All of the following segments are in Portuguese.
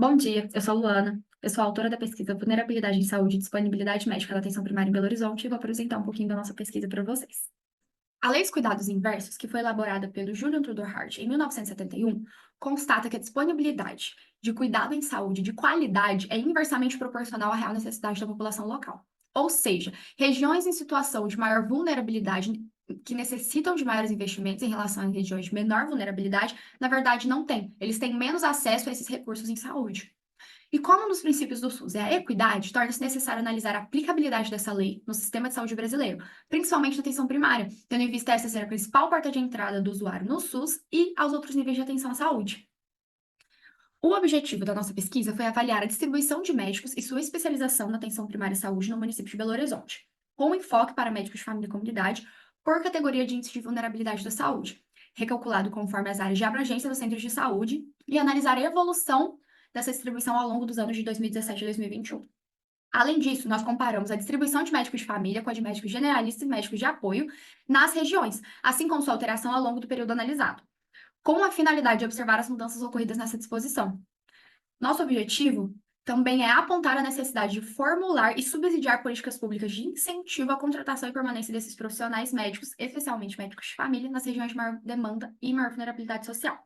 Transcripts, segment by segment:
Bom dia, eu sou a Luana, eu sou a autora da pesquisa Vulnerabilidade em Saúde e Disponibilidade Médica da Atenção Primária em Belo Horizonte e vou apresentar um pouquinho da nossa pesquisa para vocês. A Lei dos Cuidados Inversos, que foi elaborada pelo Julian Tudor Hart em 1971, constata que a disponibilidade de cuidado em saúde de qualidade é inversamente proporcional à real necessidade da população local. Ou seja, regiões em situação de maior vulnerabilidade, que necessitam de maiores investimentos em relação às regiões de menor vulnerabilidade, na verdade não têm. Eles têm menos acesso a esses recursos em saúde. E como um dos princípios do SUS é a equidade, torna-se necessário analisar a aplicabilidade dessa lei no sistema de saúde brasileiro, principalmente na atenção primária, tendo em vista essa ser a principal porta de entrada do usuário no SUS e aos outros níveis de atenção à saúde. O objetivo da nossa pesquisa foi avaliar a distribuição de médicos e sua especialização na atenção primária à saúde no município de Belo Horizonte, com enfoque para médicos de família e comunidade, por categoria de índice de vulnerabilidade da saúde, recalculado conforme as áreas de abrangência dos centros de saúde, e analisar a evolução dessa distribuição ao longo dos anos de 2017 e 2021. Além disso, nós comparamos a distribuição de médicos de família com a de médicos generalistas e médicos de apoio nas regiões, assim como sua alteração ao longo do período analisado, com a finalidade de observar as mudanças ocorridas nessa disposição. Nosso objetivo também é apontar a necessidade de formular e subsidiar políticas públicas de incentivo à contratação e permanência desses profissionais médicos, especialmente médicos de família, nas regiões de maior demanda e maior vulnerabilidade social.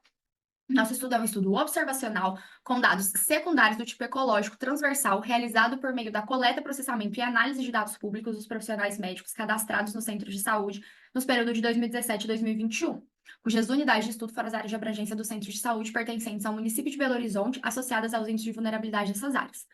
Nosso estudo é um estudo observacional com dados secundários do tipo ecológico transversal, realizado por meio da coleta, processamento e análise de dados públicos dos profissionais médicos cadastrados nos centros de saúde nos períodos de 2017 e 2021, cujas unidades de estudo foram as áreas de abrangência dos centros de saúde pertencentes ao município de Belo Horizonte, associadas aos índices de vulnerabilidade dessas áreas.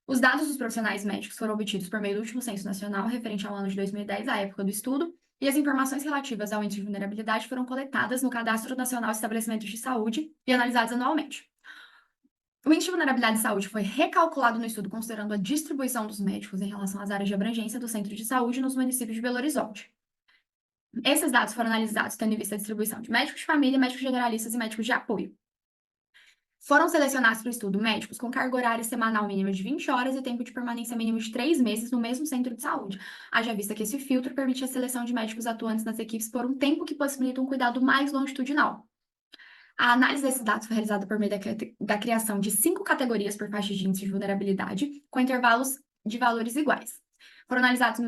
Os dados dos profissionais médicos foram obtidos por meio do último censo nacional, referente ao ano de 2010, à época do estudo, e as informações relativas ao índice de vulnerabilidade foram coletadas no Cadastro Nacional de Estabelecimentos de Saúde e analisadas anualmente. O índice de vulnerabilidade de saúde foi recalculado no estudo considerando a distribuição dos médicos em relação às áreas de abrangência do centro de saúde nos municípios de Belo Horizonte. Esses dados foram analisados tendo em vista a distribuição de médicos de família, médicos generalistas e médicos de apoio. Foram selecionados para o estudo médicos com carga horária semanal mínima de 20 horas e tempo de permanência mínimo de 3 meses no mesmo centro de saúde, haja vista que esse filtro permite a seleção de médicos atuantes nas equipes por um tempo que possibilita um cuidado mais longitudinal. A análise desses dados foi realizada por meio da criação de 5 categorias por faixa de índice de vulnerabilidade, com intervalos de valores iguais. Foram analisados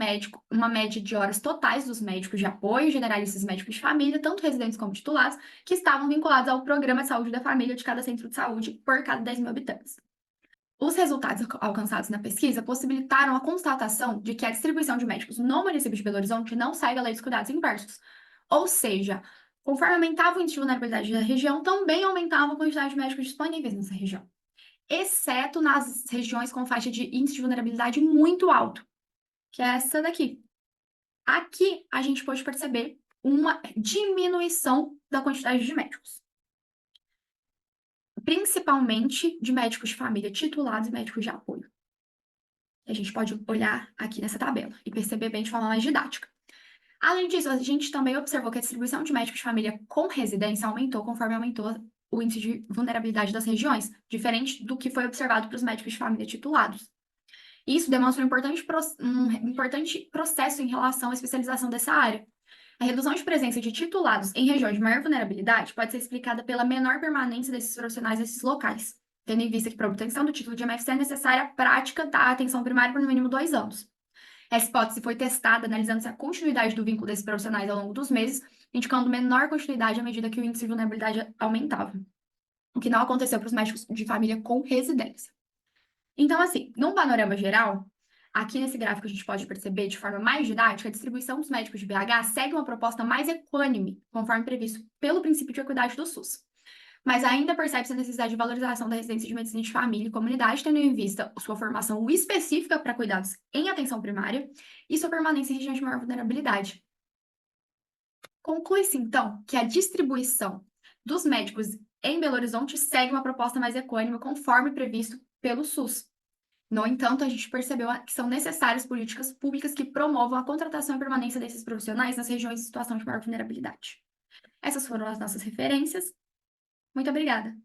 uma média de horas totais dos médicos de apoio, generalistas e médicos de família, tanto residentes como titulados, que estavam vinculados ao programa de saúde da família de cada centro de saúde por cada 10 mil habitantes. Os resultados alcançados na pesquisa possibilitaram a constatação de que a distribuição de médicos no município de Belo Horizonte não sai da lei dos cuidados inversos. Ou seja, conforme aumentava o índice de vulnerabilidade da região, também aumentava a quantidade de médicos disponíveis nessa região, exceto nas regiões com faixa de índice de vulnerabilidade muito alto, que é essa daqui. Aqui a gente pode perceber uma diminuição da quantidade de médicos, principalmente de médicos de família titulados e médicos de apoio. A gente pode olhar aqui nessa tabela e perceber bem de forma mais didática. Além disso, a gente também observou que a distribuição de médicos de família com residência aumentou conforme aumentou o índice de vulnerabilidade das regiões, diferente do que foi observado para os médicos de família titulados. Isso demonstra um importante processo em relação à especialização dessa área. A redução de presença de titulados em regiões de maior vulnerabilidade pode ser explicada pela menor permanência desses profissionais nesses locais, tendo em vista que para a obtenção do título de MFC é necessária a prática da atenção primária por no mínimo 2 anos. Essa hipótese foi testada analisando-se a continuidade do vínculo desses profissionais ao longo dos meses, indicando menor continuidade à medida que o índice de vulnerabilidade aumentava, o que não aconteceu para os médicos de família com residência. Então, assim, num panorama geral, aqui nesse gráfico a gente pode perceber de forma mais didática a distribuição dos médicos de BH segue uma proposta mais equânime, conforme previsto pelo princípio de equidade do SUS. Mas ainda percebe-se a necessidade de valorização da residência de medicina de família e comunidade, tendo em vista sua formação específica para cuidados em atenção primária e sua permanência em regiões de maior vulnerabilidade. Conclui-se, então, que a distribuição dos médicos em Belo Horizonte segue uma proposta mais equânime, conforme previsto pelo SUS. No entanto, a gente percebeu que são necessárias políticas públicas que promovam a contratação e permanência desses profissionais nas regiões em situação de maior vulnerabilidade. Essas foram as nossas referências. Muito obrigada!